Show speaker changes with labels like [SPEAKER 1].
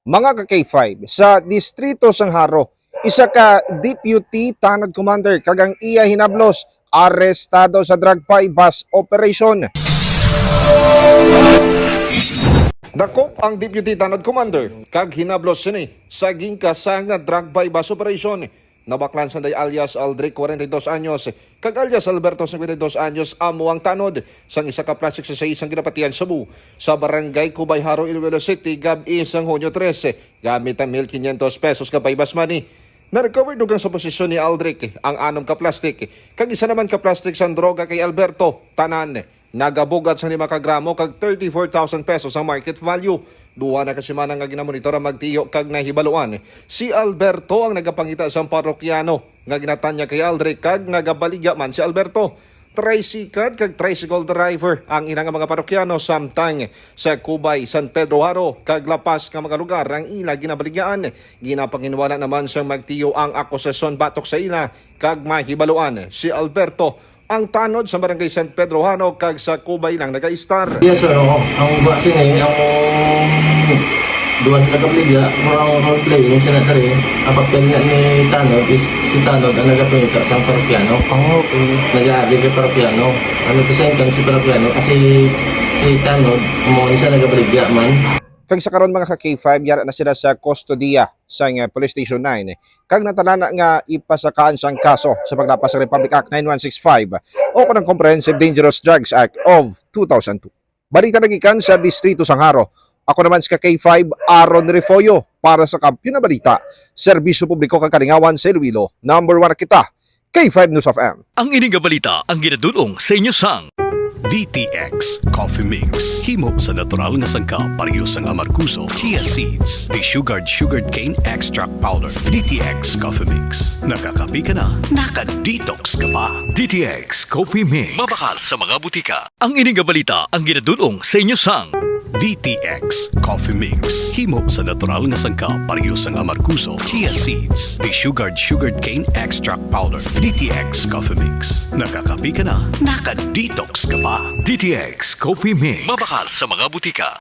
[SPEAKER 1] Mga ka-K5 sa Distrito Sangharo, isa ka Deputy Tanod Commander kagang iya hinablos, arestado sa drug bus operation. Dakop ang Deputy Tanod Commander kag hinablos sini sa gingkasang drug bus operation. Nabaklan sanday alias Aldric 42 anyos kag alias Alberto 52 anyos amo ang tanod sang isa ka plastic sa isang ginapatian Cebu sa barangay Cubayharo, Iloilo City gabi isang Hunyo 13 gamit ang 1,500 pesos ka paybas money. Na-recover dugang sa posisyon ni Aldric ang 6 ka plastic kag isa naman ka plastic sang droga kay Alberto tanan nagabugat sa 5 ka gramo kag 34,000 pesos ang market value. Duwa na kasi man nga ginamonitor ang magtiyo kag nahibaluan. Si Alberto ang nagapangita sa parokyano nga ginatanya kay Aldric kag nagabaligya man si Alberto. Tricycle kag tricycle driver ang inang mga parokyano samtang sa Cubay, San Pedro Haro kag Lapas nga mga lugar ang ila ginabaligyan. Ginapanginwala naman sa magtiyo ang akusasyon batok sa ila kag mahibaluan. Si Alberto ang tanod sa barangay San Pedro Hano kag sa Cubay lang nag-star.
[SPEAKER 2] Yes sir, ang basin ang duwa sila kabliga, murang role-playing sila tari. Ang papel nga ni Tanod is si Tanod ang nagapinita sa parokyano. Nag-aalig kay parokyano. Ano to sa si parokyano kasi si Tanod, mo siya nagabaligya man.
[SPEAKER 1] Kag sa karon mga ka-K5 yara na sila sa kustodiya sa Police Station 9 kag natalana nga ipasakaan sang kaso sa paglapas sa Republic Act 9165 o kanang Comprehensive Dangerous Drugs Act of 2002. Balita nagikan sa Distrito Sangharo. Ako naman sa K5 Aaron Refoyo para sa Kampiyon na Balita, Serbisyo Publiko kag Kalingawan sa Iloilo. Number 1 kita, K5 News of M.
[SPEAKER 3] Ang ining balita ang ginadulong sa inyo sang DTX Coffee Mix. Himo sa natural nga sangka pareho sang amarkuso, chia seeds, sugared cane extract powder. DTX Coffee Mix. Nakakapi ka na, naka-detox ka pa. DTX Coffee Mix. Mabakal sa mga butika. Ang ining balita ang ginadulong sa inyo sang DTX Coffee Mix. Himo sa natural nga sangka pareho sang amarkuso, chia seeds, sugared cane extract powder. DTX Coffee Mix. Nakakapi ka na, naka-detox ka pa. DTX Coffee Mix. Mabakal sa mga butika.